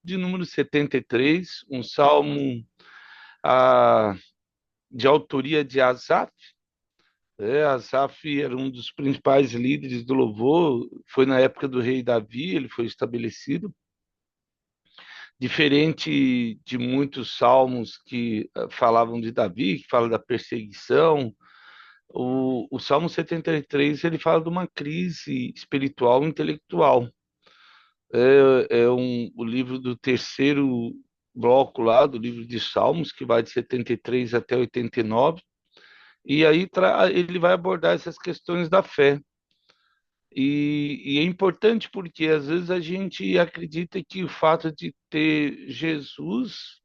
de número 73, um salmo ah, de autoria de Asaf. Asaf era um dos principais líderes do louvor, foi na época do rei Davi, ele foi estabelecido. Diferente de muitos salmos que falavam de Davi, que fala da perseguição, o Salmo 73 ele fala de uma crise espiritual e intelectual. O livro do terceiro bloco lá, do livro de Salmos, que vai de 73 até 89, e aí ele vai abordar essas questões da fé. E é importante porque às vezes a gente acredita que o fato de ter Jesus,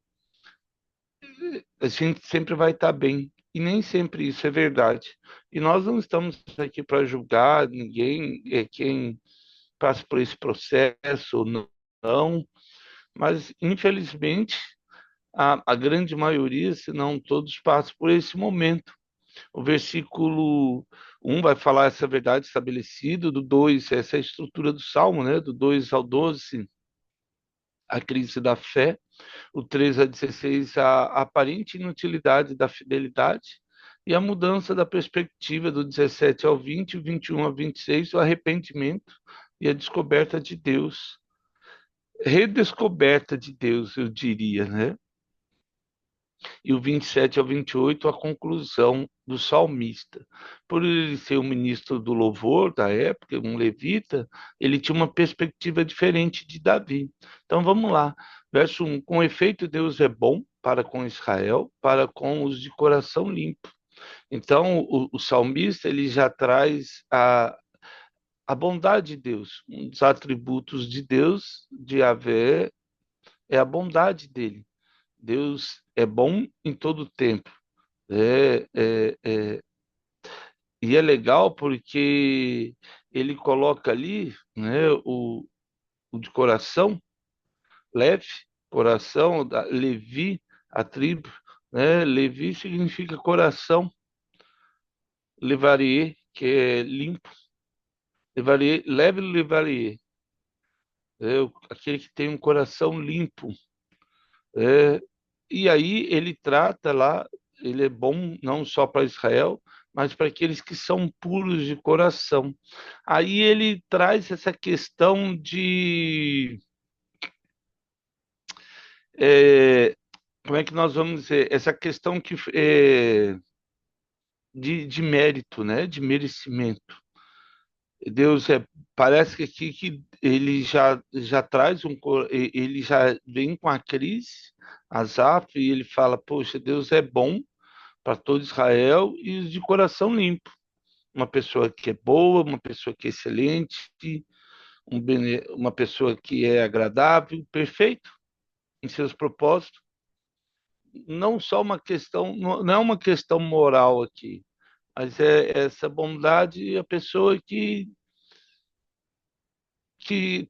a gente sempre vai estar bem. E nem sempre isso é verdade. E nós não estamos aqui para julgar ninguém, quem passa por esse processo ou não, mas infelizmente a grande maioria, se não todos, passam por esse momento. O versículo 1 vai falar essa verdade estabelecida, do 2, essa é a estrutura do Salmo, né? Do 2 ao 12, a crise da fé, o 13 a 16, a aparente inutilidade da fidelidade, e a mudança da perspectiva do 17 ao 20, o 21 ao 26, o arrependimento e a descoberta de Deus. Redescoberta de Deus, eu diria, né? E o 27 ao 28, a conclusão do salmista. Por ele ser o ministro do louvor da época, um levita, ele tinha uma perspectiva diferente de Davi. Então vamos lá. Verso 1: Com efeito, Deus é bom para com Israel, para com os de coração limpo. Então o salmista ele já traz a bondade de Deus. Um dos atributos de Deus, de Yahvé, é a bondade dele. Deus é bom em todo o tempo. É, é, é, e é legal porque ele coloca ali, né, o de coração leve, coração da Levi, a tribo, né? Levi significa coração, levarie, que é limpo, levarie, leve levarie, aquele que tem um coração limpo. É, e aí ele trata lá, ele é bom não só para Israel, mas para aqueles que são puros de coração. Aí ele traz essa questão é, como é que nós vamos dizer, essa questão de mérito, né? De merecimento. Deus parece que aqui que ele já traz ele já vem com a crise, Asaf, e ele fala, poxa, Deus é bom para todo Israel e os de coração limpo. Uma pessoa que é boa, uma pessoa que é excelente, uma pessoa que é agradável, perfeito em seus propósitos. Não só uma questão, não é uma questão moral aqui, mas é essa bondade, a pessoa que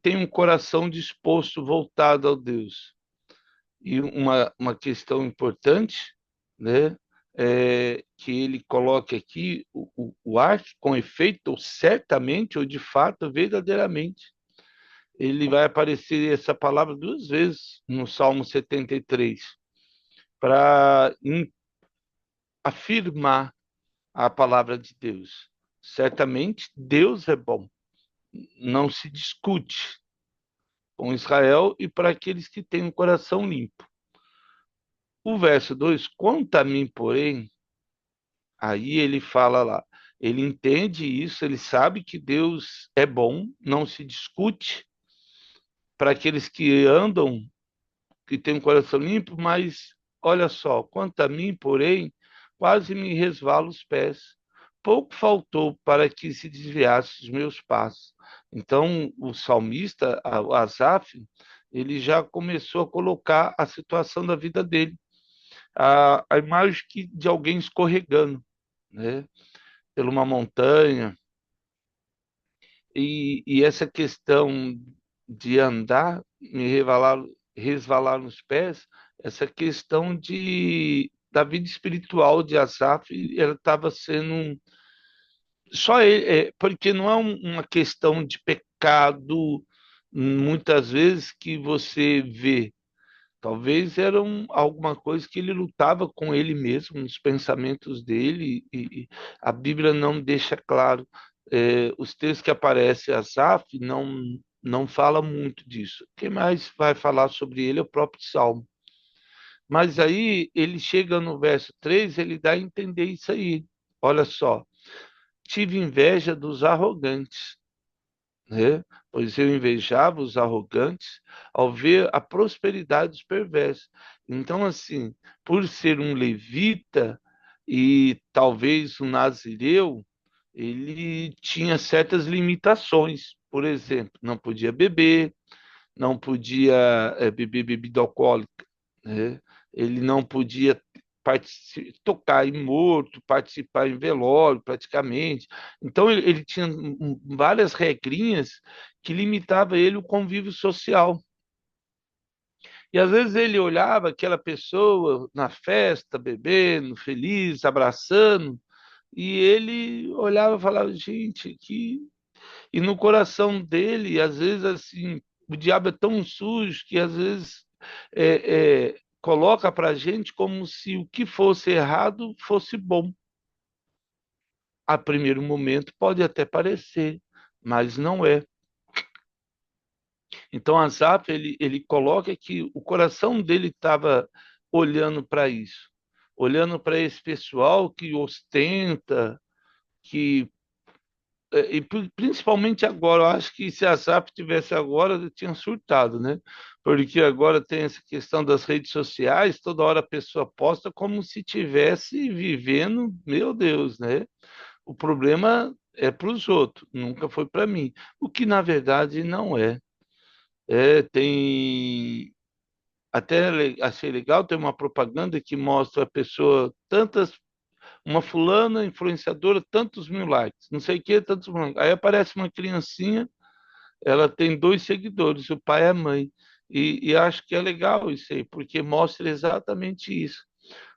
tem um coração disposto, voltado ao Deus. E uma questão importante, né, é que ele coloque aqui o arte com efeito, ou certamente, ou de fato, verdadeiramente. Ele vai aparecer essa palavra duas vezes no Salmo 73, para afirmar a palavra de Deus. Certamente, Deus é bom, não se discute com Israel e para aqueles que têm um coração limpo. O verso 2: quanto a mim, porém, aí ele fala lá, ele entende isso, ele sabe que Deus é bom, não se discute para aqueles que andam, que têm um coração limpo, mas olha só, quanto a mim, porém, quase me resvalo os pés. Pouco faltou para que se desviasse os meus passos. Então, o salmista, o Asaf, ele já começou a colocar a situação da vida dele, a imagem de alguém escorregando, né, por uma montanha, e essa questão de andar, resvalar nos pés, essa questão da vida espiritual de Asaf, ela estava sendo só ele, porque não é uma questão de pecado, muitas vezes que você vê. Talvez era alguma coisa que ele lutava com ele mesmo, nos pensamentos dele, e a Bíblia não deixa claro. Os textos que aparecem Asaf não fala muito disso. Quem mais vai falar sobre ele é o próprio Salmo. Mas aí ele chega no verso 3, ele dá a entender isso aí. Olha só, tive inveja dos arrogantes, né? Pois eu invejava os arrogantes ao ver a prosperidade dos perversos. Então, assim, por ser um levita e talvez um nazireu, ele tinha certas limitações. Por exemplo, não podia beber, não podia beber bebida alcoólica, né? Ele não podia tocar em morto, participar em velório, praticamente. Então ele tinha várias regrinhas que limitavam ele o convívio social. E às vezes ele olhava aquela pessoa na festa, bebendo, feliz, abraçando, e ele olhava e falava, gente, que e no coração dele, às vezes, assim, o diabo é tão sujo que às vezes coloca para a gente como se o que fosse errado fosse bom. A primeiro momento pode até parecer, mas não é. Então, Asaf, ele coloca que o coração dele estava olhando para isso, olhando para esse pessoal que ostenta, que e principalmente agora, eu acho que se a SAP tivesse agora, eu tinha surtado, né? Porque agora tem essa questão das redes sociais, toda hora a pessoa posta como se tivesse vivendo, meu Deus, né? O problema é para os outros, nunca foi para mim. O que na verdade não é. Tem até achei legal, tem uma propaganda que mostra a pessoa tantas uma fulana influenciadora, tantos mil likes, não sei o que, tantos mil likes. Aí aparece uma criancinha, ela tem dois seguidores, o pai e a mãe. E acho que é legal isso aí, porque mostra exatamente isso.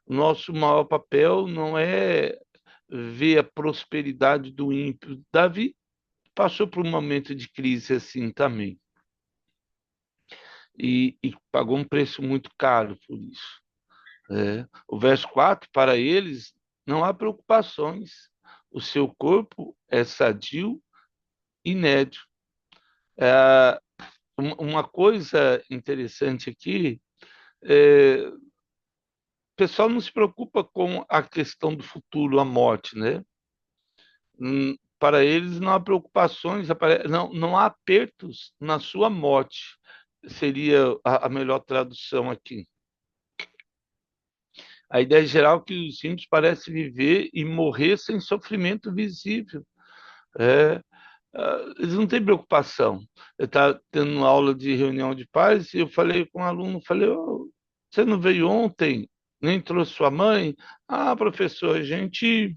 Nosso maior papel não é ver a prosperidade do ímpio. Davi passou por um momento de crise assim também. E pagou um preço muito caro por isso. O verso 4 para eles não há preocupações. O seu corpo é sadio e nédio. É, uma coisa interessante aqui, o pessoal não se preocupa com a questão do futuro, a morte, né? Para eles não há preocupações, não há apertos na sua morte, seria a melhor tradução aqui. A ideia geral é que os simples parecem viver e morrer sem sofrimento visível. É, eles não têm preocupação. Eu estava tendo uma aula de reunião de pais e eu falei com um aluno, falei, "Ô, você não veio ontem, nem trouxe sua mãe? Ah, professor, a gente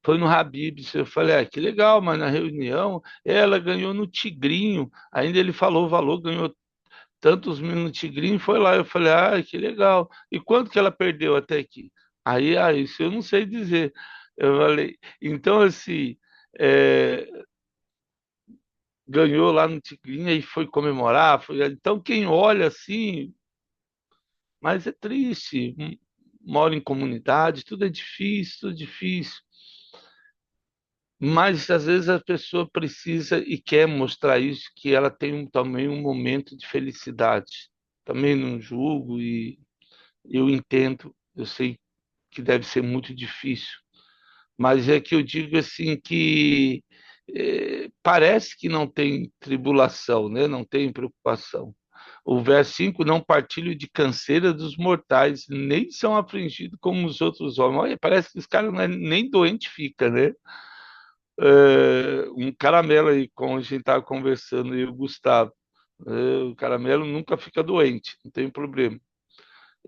foi no Habib's. Eu falei, que legal, mas na reunião ela ganhou no Tigrinho. Ainda ele falou o valor, ganhou tantos mil no Tigrinho, foi lá. Eu falei, que legal. E quanto que ela perdeu até aqui? Aí, isso eu não sei dizer. Eu falei, então assim, é, ganhou lá no Tigrinho e foi comemorar. Então, quem olha assim, mas é triste. Mora em comunidade, tudo é difícil, tudo difícil. Mas às vezes a pessoa precisa e quer mostrar isso, que ela tem também um momento de felicidade. Também não julgo e eu entendo, eu sei que deve ser muito difícil. Mas é que eu digo assim que parece que não tem tribulação, né? Não tem preocupação. O verso 5, não partilho de canseira dos mortais, nem são afligidos como os outros homens. Olha, parece que os caras não é, nem doente fica, né? Um caramelo aí, como a gente estava conversando, e o Gustavo. O caramelo nunca fica doente, não tem problema.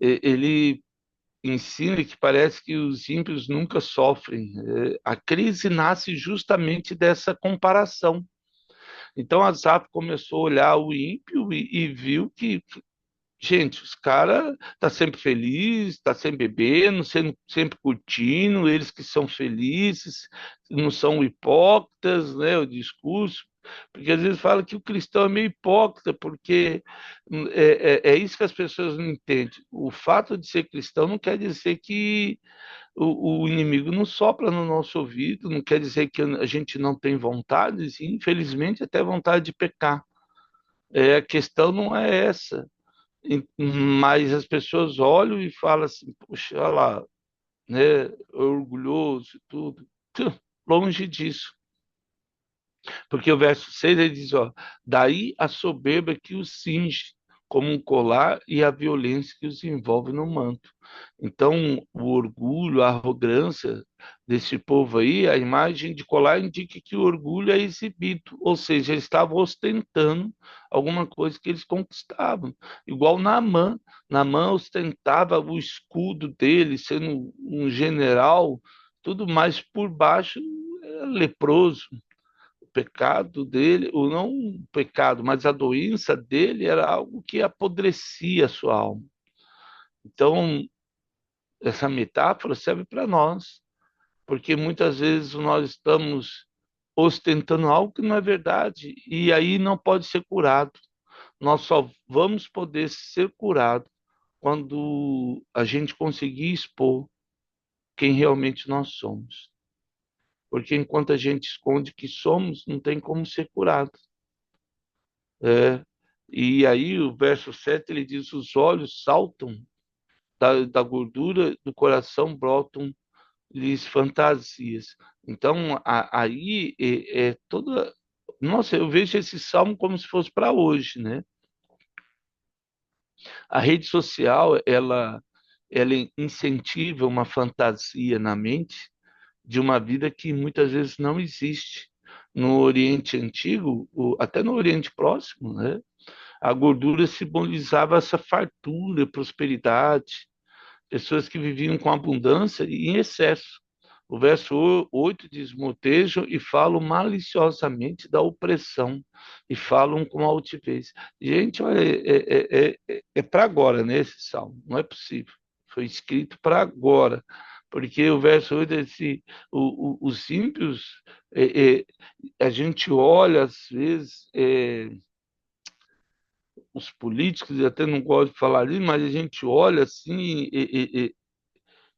Ele ensina que parece que os ímpios nunca sofrem. A crise nasce justamente dessa comparação. Então, Asaf começou a olhar o ímpio e viu que, gente, os caras tá sempre feliz, tá sempre bebendo, sempre curtindo, eles que são felizes, não são hipócritas, né, o discurso. Porque às vezes fala que o cristão é meio hipócrita, porque é isso que as pessoas não entendem. O fato de ser cristão não quer dizer que o inimigo não sopra no nosso ouvido, não quer dizer que a gente não tem vontade, e, infelizmente, até vontade de pecar. A questão não é essa. Mas as pessoas olham e falam assim, poxa, olha lá, né, orgulhoso e tudo. Longe disso. Porque o verso 6 ele diz, ó, daí a soberba que os cinge como um colar e a violência que os envolve no manto. Então, o orgulho, a arrogância desse povo aí, a imagem de colar indica que o orgulho é exibido, ou seja, eles estavam ostentando alguma coisa que eles conquistavam. Igual Naamã. Naamã ostentava o escudo dele, sendo um general, tudo mais por baixo, era leproso. O pecado dele, ou não o pecado, mas a doença dele era algo que apodrecia a sua alma. Então, essa metáfora serve para nós, porque muitas vezes nós estamos ostentando algo que não é verdade e aí não pode ser curado. Nós só vamos poder ser curado quando a gente conseguir expor quem realmente nós somos. Porque enquanto a gente esconde que somos, não tem como ser curado. É, e aí o verso 7 ele diz: os olhos saltam da gordura do coração, brotam lhes fantasias. Então, aí é toda. Nossa, eu vejo esse salmo como se fosse para hoje, né? A rede social, ela incentiva uma fantasia na mente de uma vida que muitas vezes não existe. No Oriente Antigo, até no Oriente Próximo, né? A gordura simbolizava essa fartura, prosperidade, pessoas que viviam com abundância e em excesso. O verso 8 diz: motejam e falam maliciosamente da opressão e falam com altivez. Gente, olha, é para agora, né, esse salmo, não é possível. Foi escrito para agora, porque o verso 8 diz assim: os ímpios, é, é, a gente olha às vezes. Os políticos, eu até não gosto de falar isso, mas a gente olha assim,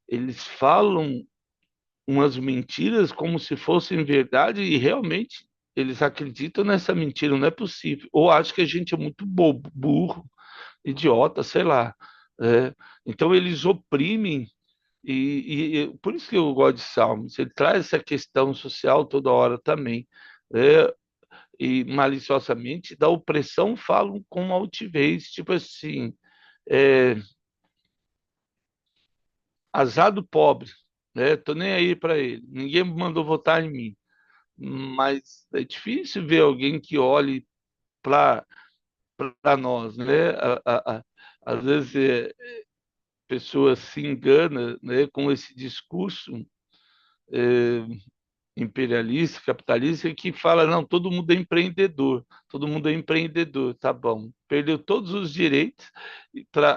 eles falam umas mentiras como se fossem verdade e realmente eles acreditam nessa mentira, não é possível. Ou acham que a gente é muito bobo, burro, idiota, sei lá. É. Então eles oprimem por isso que eu gosto de Salmos. Ele traz essa questão social toda hora também. É, e maliciosamente da opressão falam com altivez, tipo assim, é, azar do pobre, né? Tô nem aí para ele, ninguém mandou votar em mim, mas é difícil ver alguém que olhe para nós, né? Às vezes a pessoa se engana, né, com esse discurso é, imperialista, capitalista, que fala, não, todo mundo é empreendedor, tá bom. Perdeu todos os direitos,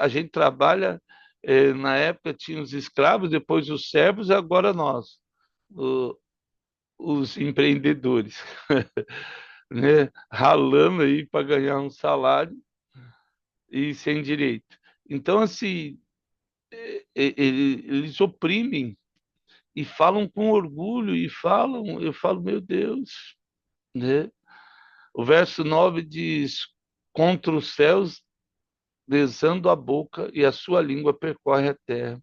a gente trabalha, na época tinha os escravos, depois os servos, e agora nós, o- os empreendedores, né? Ralando aí para ganhar um salário e sem direito. Então, assim, eles oprimem e falam com orgulho e falam, eu falo, meu Deus, né? O verso 9 diz: contra os céus, besando a boca, e a sua língua percorre a terra.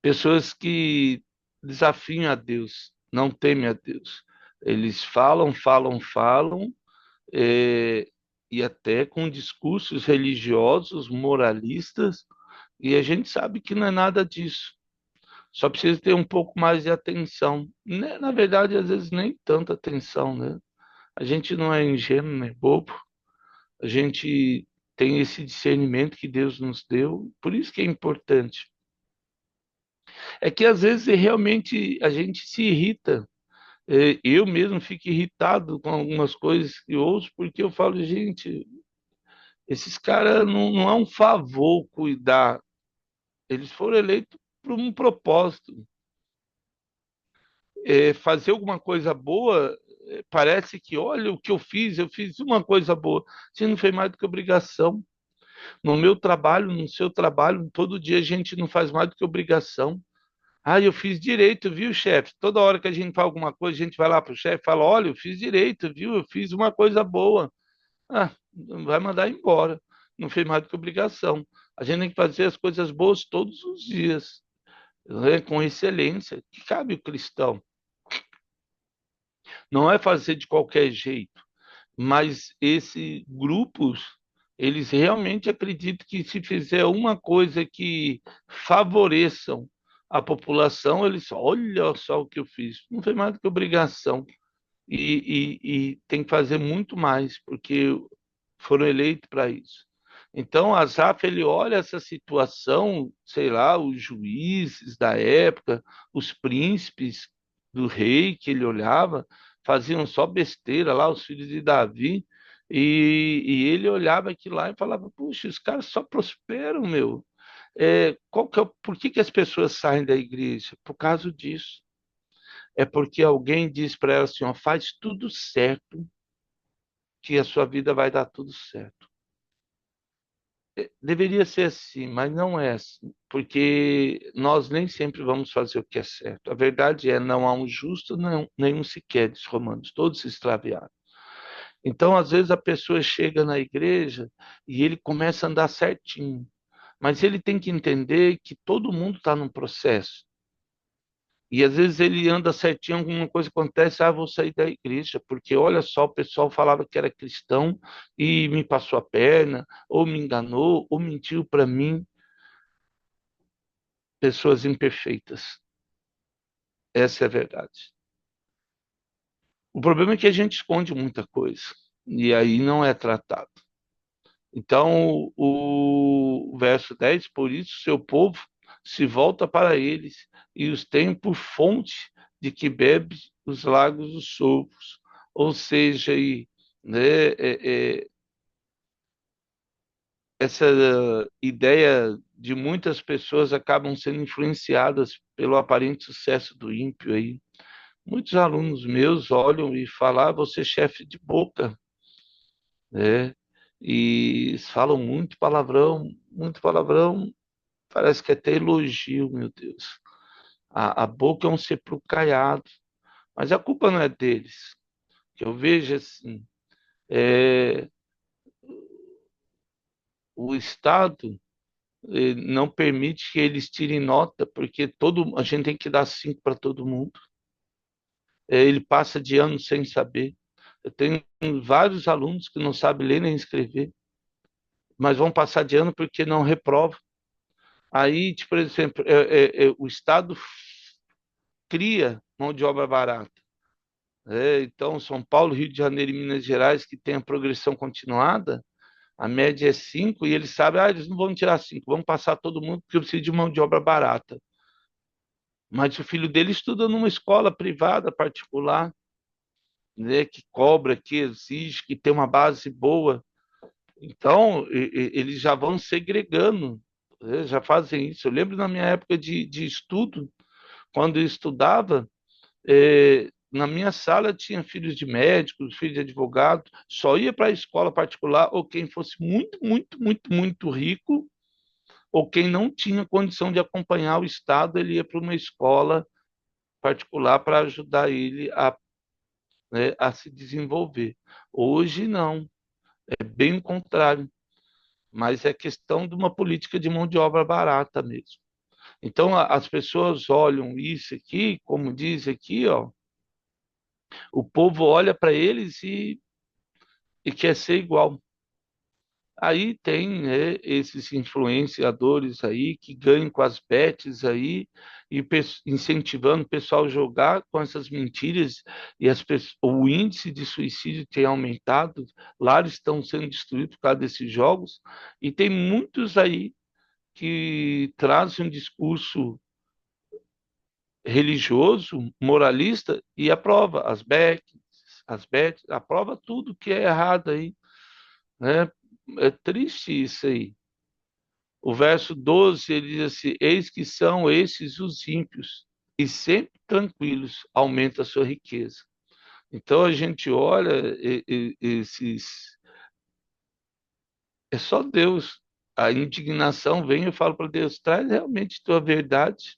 Pessoas que desafiam a Deus, não temem a Deus. Eles falam, falam, falam, é, e até com discursos religiosos, moralistas, e a gente sabe que não é nada disso. Só precisa ter um pouco mais de atenção. Né? Na verdade, às vezes nem tanta atenção, né? A gente não é ingênuo, nem bobo. A gente tem esse discernimento que Deus nos deu, por isso que é importante. É que às vezes realmente a gente se irrita. Eu mesmo fico irritado com algumas coisas que ouço, porque eu falo, gente, esses caras não é um favor cuidar, eles foram eleitos por um propósito. Fazer alguma coisa boa, parece que, olha o que eu fiz uma coisa boa. Você não fez mais do que obrigação. No meu trabalho, no seu trabalho, todo dia a gente não faz mais do que obrigação. Ah, eu fiz direito, viu, chefe? Toda hora que a gente faz alguma coisa, a gente vai lá pro chefe e fala: olha, eu fiz direito, viu? Eu fiz uma coisa boa. Ah, vai mandar embora. Não fez mais do que obrigação. A gente tem que fazer as coisas boas todos os dias, né? Com excelência, que cabe o cristão. Não é fazer de qualquer jeito, mas esses grupos, eles realmente acreditam que se fizer uma coisa que favoreçam a população, eles, olha só o que eu fiz. Não foi mais do que obrigação. E tem que fazer muito mais, porque foram eleitos para isso. Então, Asaf, ele olha essa situação, sei lá, os juízes da época, os príncipes do rei que ele olhava, faziam só besteira lá, os filhos de Davi, e ele olhava aquilo lá e falava, puxa, os caras só prosperam, meu. Por que que as pessoas saem da igreja? Por causa disso. É porque alguém diz para ela assim, ó, faz tudo certo, que a sua vida vai dar tudo certo. Deveria ser assim, mas não é assim, porque nós nem sempre vamos fazer o que é certo. A verdade é, não há um justo, não, nenhum sequer, diz Romanos, todos se extraviaram. Então, às vezes, a pessoa chega na igreja e ele começa a andar certinho, mas ele tem que entender que todo mundo está num processo. E às vezes ele anda certinho, alguma coisa acontece, vou sair da igreja, porque olha só, o pessoal falava que era cristão e me passou a perna, ou me enganou, ou mentiu para mim. Pessoas imperfeitas. Essa é a verdade. O problema é que a gente esconde muita coisa, e aí não é tratado. Então, o verso 10, por isso seu povo se volta para eles e os tem por fonte de que bebe os lagos dos sopros. Ou seja, aí, né, essa ideia de muitas pessoas acabam sendo influenciadas pelo aparente sucesso do ímpio aí. Muitos alunos meus olham e falam, você é chefe de boca, né? E falam muito palavrão, parece que até elogio, meu Deus. A boca é um sepulcro caiado, mas a culpa não é deles. Que eu vejo assim, é, o Estado não permite que eles tirem nota, porque a gente tem que dar 5 para todo mundo. Ele passa de ano sem saber. Eu tenho vários alunos que não sabem ler nem escrever, mas vão passar de ano porque não reprovam. Aí, tipo, por exemplo, o Estado cria mão de obra barata. Então, São Paulo, Rio de Janeiro e Minas Gerais, que tem a progressão continuada, a média é 5 e eles sabem, eles não vão tirar 5, vão passar todo mundo porque eu preciso de mão de obra barata. Mas o filho dele estuda numa escola privada, particular, né, que cobra, que exige, que tem uma base boa. Então, eles já vão segregando, né, já fazem isso. Eu lembro na minha época de estudo, quando eu estudava, na minha sala tinha filhos de médicos, filhos de advogado, só ia para a escola particular ou quem fosse muito, muito, muito, muito rico, ou quem não tinha condição de acompanhar o Estado, ele ia para uma escola particular para ajudar ele né, a se desenvolver. Hoje não, é bem o contrário, mas é questão de uma política de mão de obra barata mesmo. Então as pessoas olham isso aqui, como diz aqui, ó, o povo olha para eles e quer ser igual. Aí tem, né, esses influenciadores aí que ganham com as bets aí e incentivando o pessoal a jogar com essas mentiras e o índice de suicídio tem aumentado, lares estão sendo destruídos por causa desses jogos e tem muitos aí que trazem um discurso religioso, moralista e aprova as bets, aprova tudo que é errado aí, né? É triste isso aí. O verso 12 ele diz assim: eis que são esses os ímpios, e sempre tranquilos aumenta a sua riqueza. Então a gente olha esses. É só Deus. A indignação vem, eu falo para Deus, traz realmente tua verdade,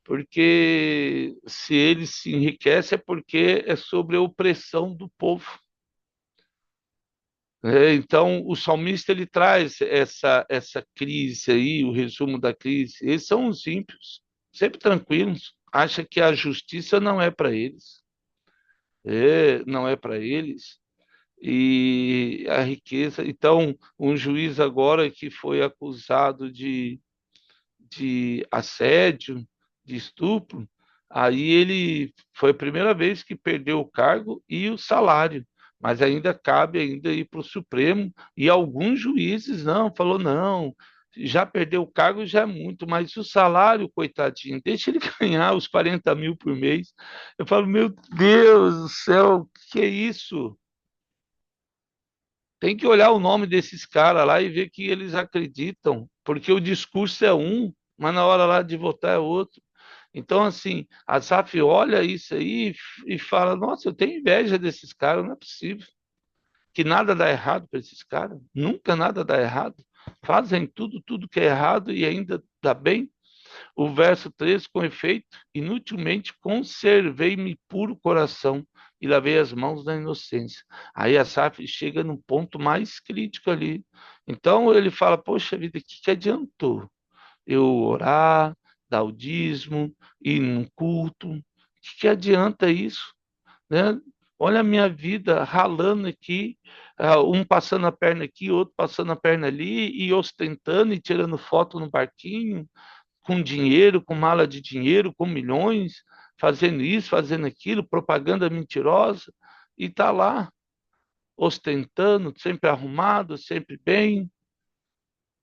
porque se ele se enriquece é porque é sobre a opressão do povo. Então, o salmista ele traz essa crise aí, o resumo da crise. Eles são os ímpios, sempre tranquilos, acha que a justiça não é para eles, não é para eles, e a riqueza. Então, um juiz agora que foi acusado de assédio, de estupro, aí ele foi a primeira vez que perdeu o cargo e o salário, mas ainda cabe ainda ir para o Supremo, e alguns juízes não, falou não, já perdeu o cargo já é muito, mas o salário, coitadinho, deixa ele ganhar os 40 mil por mês. Eu falo, meu Deus do céu, o que é isso? Tem que olhar o nome desses caras lá e ver que eles acreditam, porque o discurso é um, mas na hora lá de votar é outro. Então, assim, a SAF olha isso aí e fala: Nossa, eu tenho inveja desses caras, não é possível que nada dá errado para esses caras, nunca nada dá errado. Fazem tudo que é errado e ainda dá bem. O verso 3, com efeito, inutilmente conservei-me puro coração e lavei as mãos na inocência. Aí a Saf chega num ponto mais crítico ali. Então ele fala: Poxa vida, o que adiantou eu orar, dar o dízimo, ir num culto? O que adianta isso? Né? Olha a minha vida ralando aqui, um passando a perna aqui, outro passando a perna ali, e ostentando e tirando foto no barquinho, com dinheiro, com mala de dinheiro, com milhões, fazendo isso, fazendo aquilo, propaganda mentirosa, e está lá, ostentando, sempre arrumado, sempre bem,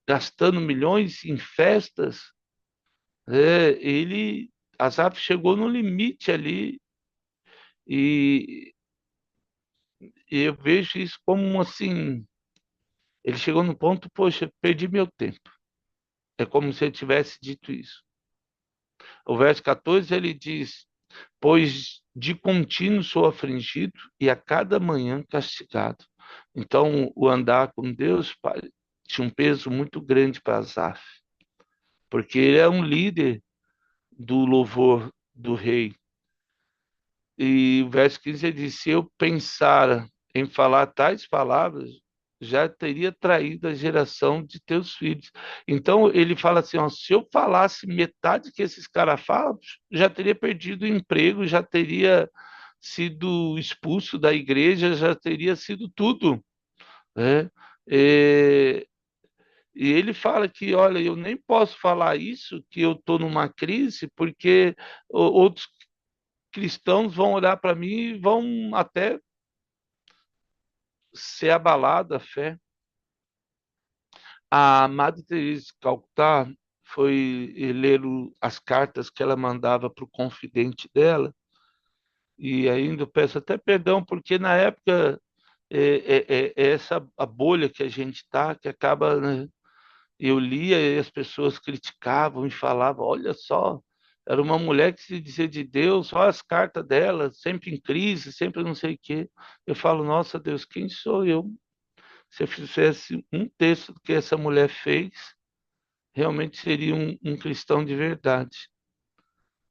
gastando milhões em festas. Ele, Asaf chegou no limite ali, e, e eu vejo isso como assim, ele chegou no ponto, poxa, perdi meu tempo. É como se ele tivesse dito isso. O verso 14 ele diz: Pois de contínuo sou afligido e a cada manhã castigado. Então, o andar com Deus tinha um peso muito grande para Asaf, porque ele é um líder do louvor do rei. E o verso 15 ele diz: Se eu pensara em falar tais palavras, já teria traído a geração de teus filhos. Então ele fala assim: ó, se eu falasse metade que esses caras falam, já teria perdido o emprego, já teria sido expulso da igreja, já teria sido tudo, né? É, e ele fala que, olha, eu nem posso falar isso, que eu estou numa crise, porque outros cristãos vão olhar para mim e vão até ser abalada a fé. A Madre Teresa de Calcutá foi ler as cartas que ela mandava para o confidente dela, e ainda eu peço até perdão, porque na época é essa a bolha que a gente está, que acaba, né, eu lia e as pessoas criticavam e falavam, olha só, era uma mulher que se dizia de Deus, só as cartas dela, sempre em crise, sempre não sei o quê. Eu falo, nossa Deus, quem sou eu? Se eu fizesse um texto que essa mulher fez, realmente seria um cristão de verdade.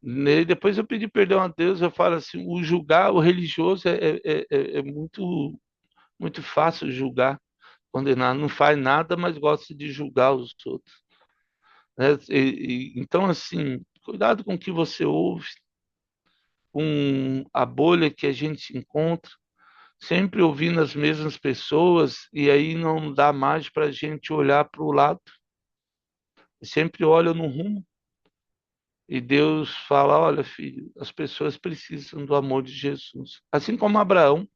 E depois eu pedi perdão a Deus, eu falo assim, o julgar o religioso é muito, muito fácil julgar, condenar, não faz nada, mas gosta de julgar os outros, né? Então, assim, cuidado com o que você ouve, com a bolha que a gente encontra, sempre ouvindo as mesmas pessoas, e aí não dá mais para a gente olhar para o lado, sempre olha no rumo, e Deus fala: Olha, filho, as pessoas precisam do amor de Jesus. Assim como Abraão,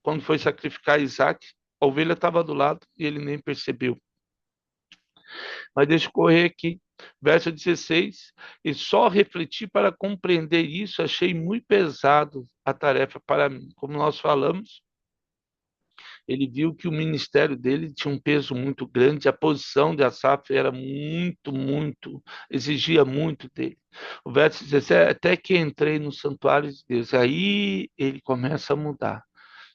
quando foi sacrificar Isaac, a ovelha estava do lado e ele nem percebeu. Mas deixa eu correr aqui. Verso 16: E só refleti para compreender isso, achei muito pesado a tarefa para mim. Como nós falamos, Ele viu que o ministério dele tinha um peso muito grande, a posição de Asaf era muito, exigia muito dele. O verso 17, até que entrei no santuário de Deus. Aí ele começa a mudar.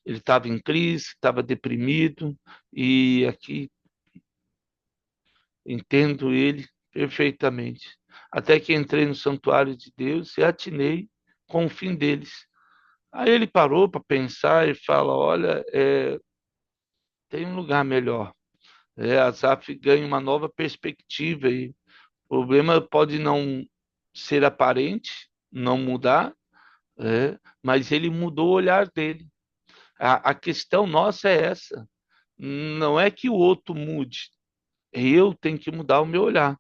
Ele estava em crise, estava deprimido, e aqui entendo ele perfeitamente. Até que entrei no santuário de Deus e atinei com o fim deles. Aí ele parou para pensar e fala: olha, tem um lugar melhor. Asaf ganha uma nova perspectiva e o problema pode não ser aparente, não mudar, mas ele mudou o olhar dele. A questão nossa é essa. Não é que o outro mude, eu tenho que mudar o meu olhar.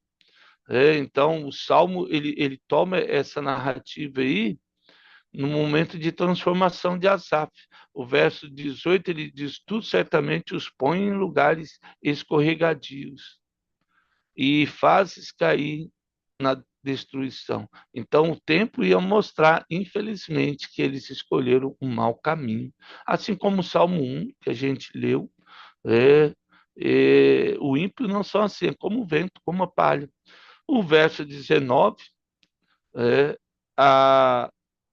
Então, o Salmo ele toma essa narrativa aí no momento de transformação de Asaf. O verso 18 ele diz: Tu certamente os põe em lugares escorregadios e fazes cair na destruição. Então, o tempo ia mostrar, infelizmente, que eles escolheram um mau caminho. Assim como o Salmo 1, que a gente leu, é, o ímpio não são assim, é como o vento, como a palha. O verso 19, é, a,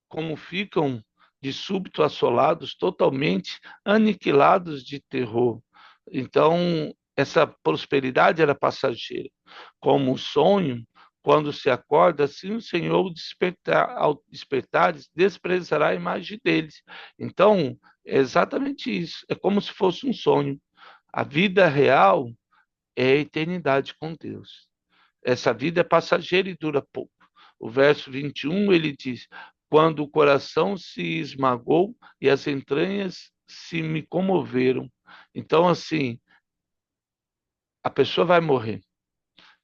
como ficam de súbito assolados, totalmente aniquilados de terror. Então, essa prosperidade era passageira. Como o sonho, quando se acorda, assim o Senhor despertar, ao despertares, desprezará a imagem deles. Então, é exatamente isso. É como se fosse um sonho. A vida real é a eternidade com Deus. Essa vida é passageira e dura pouco. O verso 21 ele diz: Quando o coração se esmagou e as entranhas se me comoveram. Então, assim, a pessoa vai morrer.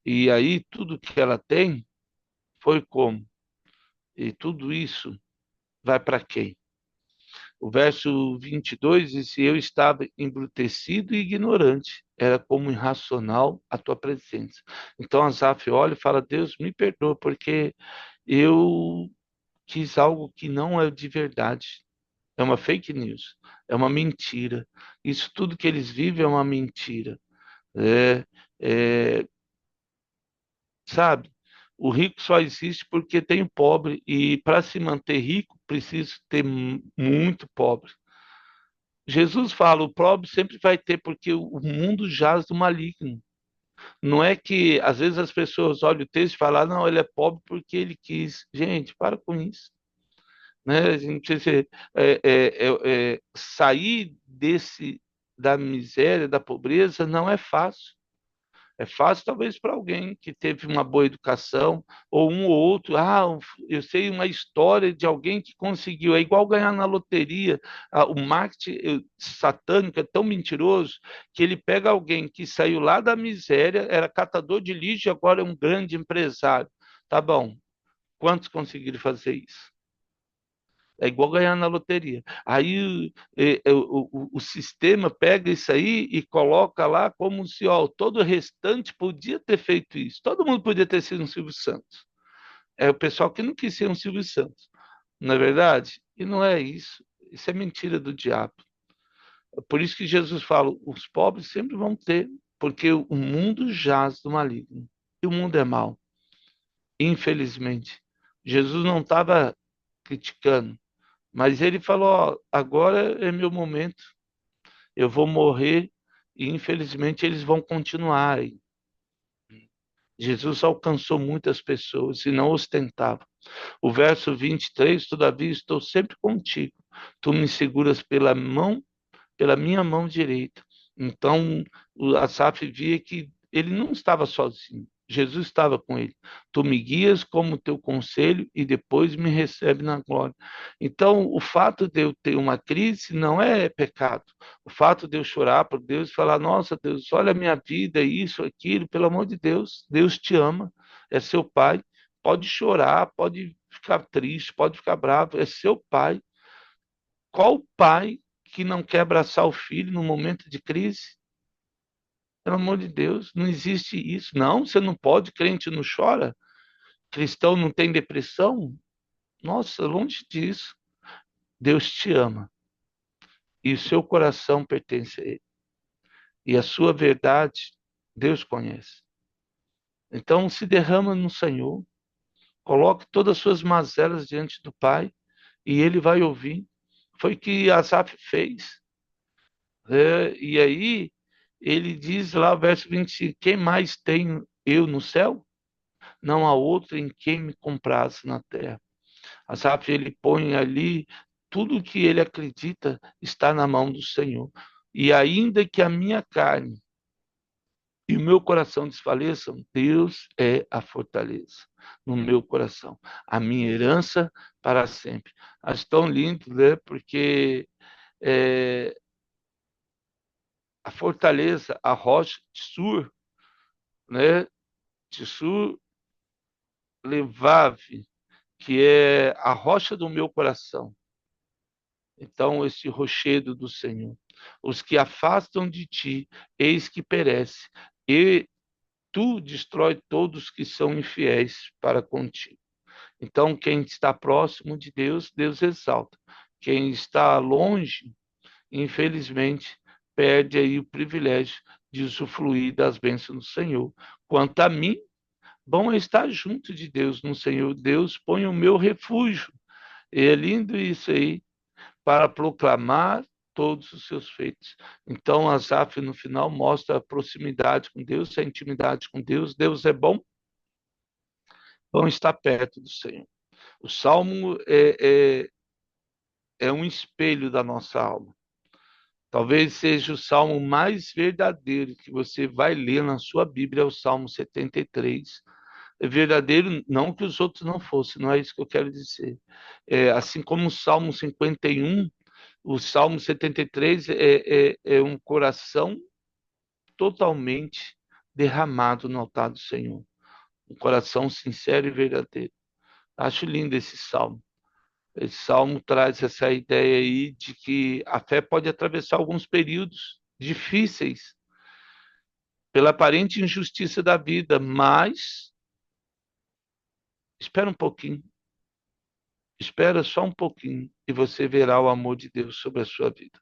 E aí, tudo que ela tem foi como? E tudo isso vai para quem? O verso 22 diz: Eu estava embrutecido e ignorante, era como irracional a tua presença. Então, Asaf olha e fala: Deus, me perdoa, porque eu quis algo que não é de verdade. É uma fake news, é uma mentira. Isso tudo que eles vivem é uma mentira. É, é, sabe? O rico só existe porque tem o pobre, e para se manter rico, precisa ter muito pobre. Jesus fala: o pobre sempre vai ter, porque o mundo jaz do maligno. Não é que às vezes as pessoas olham o texto e falam: "Ah, não, ele é pobre porque ele quis." Gente, para com isso. Né? A gente precisa sair da miséria, da pobreza, não é fácil. É fácil, talvez, para alguém que teve uma boa educação, ou um ou outro. Ah, eu sei uma história de alguém que conseguiu. É igual ganhar na loteria. O marketing satânico é tão mentiroso que ele pega alguém que saiu lá da miséria, era catador de lixo e agora é um grande empresário. Tá bom. Quantos conseguiram fazer isso? É igual ganhar na loteria. Aí o sistema pega isso aí e coloca lá como se ó, todo o restante podia ter feito isso. Todo mundo podia ter sido um Silvio Santos. É o pessoal que não quis ser um Silvio Santos. Não é verdade? E não é isso. Isso é mentira do diabo. É por isso que Jesus fala: os pobres sempre vão ter, porque o mundo jaz do maligno. E o mundo é mau. Infelizmente. Jesus não estava criticando. Mas ele falou: ó, agora é meu momento, eu vou morrer e infelizmente eles vão continuar aí. Jesus alcançou muitas pessoas e não ostentava. O verso 23: Todavia estou sempre contigo, tu me seguras pela mão, pela minha mão direita. Então, o Asaf via que ele não estava sozinho. Jesus estava com ele. Tu me guias como teu conselho e depois me recebe na glória. Então, o fato de eu ter uma crise não é pecado. O fato de eu chorar por Deus e falar: Nossa, Deus, olha a minha vida, isso, aquilo, pelo amor de Deus, Deus te ama, é seu pai. Pode chorar, pode ficar triste, pode ficar bravo, é seu pai. Qual pai que não quer abraçar o filho no momento de crise? Pelo amor de Deus, não existe isso. Não, você não pode, crente não chora, cristão não tem depressão. Nossa, longe disso. Deus te ama. e o seu coração pertence a Ele. E a sua verdade, Deus conhece. Então, se derrama no Senhor, coloque todas as suas mazelas diante do Pai, e Ele vai ouvir. Foi o que Asaf fez. E aí, ele diz lá, verso 25: quem mais tenho eu no céu? Não há outro em quem me comprasse na terra. Asaf, ele põe ali tudo o que ele acredita está na mão do Senhor. E ainda que a minha carne e o meu coração desfaleçam, Deus é a fortaleza no meu coração, a minha herança para sempre. Acho tão lindo, né? Porque é, a fortaleza, a rocha de Sur, né? De Sur Levave, que é a rocha do meu coração. Então, esse rochedo do Senhor. Os que afastam de ti, eis que perece. E tu destrói todos que são infiéis para contigo. Então, quem está próximo de Deus, Deus exalta. Quem está longe, infelizmente, perde aí o privilégio de usufruir das bênçãos do Senhor. Quanto a mim, bom é estar junto de Deus, no Senhor. Deus põe o meu refúgio. E é lindo isso aí, para proclamar todos os seus feitos. Então, Asaf, no final, mostra a proximidade com Deus, a intimidade com Deus. Deus é bom, bom estar perto do Senhor. O Salmo é um espelho da nossa alma. Talvez seja o salmo mais verdadeiro que você vai ler na sua Bíblia, é o Salmo 73. É verdadeiro, não que os outros não fossem, não é isso que eu quero dizer. Assim como o Salmo 51, o Salmo 73 é um coração totalmente derramado no altar do Senhor. Um coração sincero e verdadeiro. Acho lindo esse salmo. Esse salmo traz essa ideia aí de que a fé pode atravessar alguns períodos difíceis pela aparente injustiça da vida, mas espera um pouquinho, espera só um pouquinho e você verá o amor de Deus sobre a sua vida.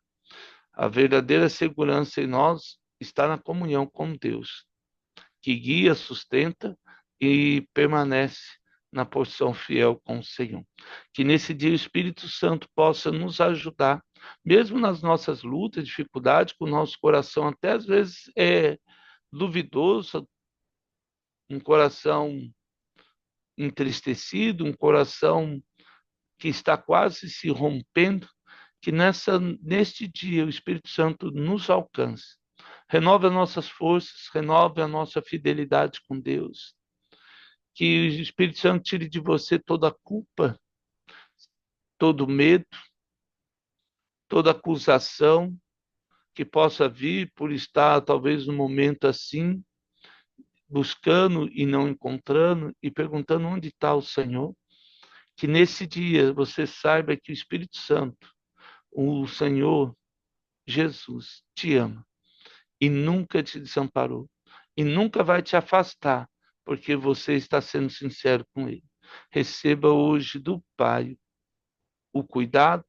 A verdadeira segurança em nós está na comunhão com Deus, que guia, sustenta e permanece na porção fiel com o Senhor. Que nesse dia o Espírito Santo possa nos ajudar, mesmo nas nossas lutas, dificuldades, com o nosso coração até às vezes duvidoso, um coração entristecido, um coração que está quase se rompendo, que neste dia o Espírito Santo nos alcance. Renove as nossas forças, renove a nossa fidelidade com Deus. Que o Espírito Santo tire de você toda a culpa, todo medo, toda acusação que possa vir por estar talvez num momento assim, buscando e não encontrando e perguntando onde está o Senhor. Que nesse dia você saiba que o Espírito Santo, o Senhor Jesus, te ama e nunca te desamparou e nunca vai te afastar, porque você está sendo sincero com Ele. Receba hoje do Pai o cuidado,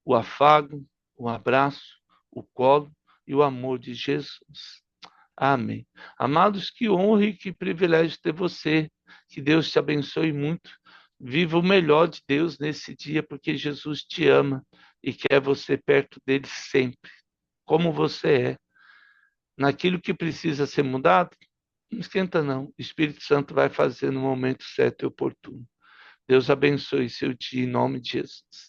o afago, o abraço, o colo e o amor de Jesus. Amém. Amados, que honra e que privilégio ter você. Que Deus te abençoe muito. Viva o melhor de Deus nesse dia, porque Jesus te ama e quer você perto dele sempre, como você é. Naquilo que precisa ser mudado, não esquenta não. O Espírito Santo vai fazer no momento certo e oportuno. Deus abençoe seu dia em nome de Jesus.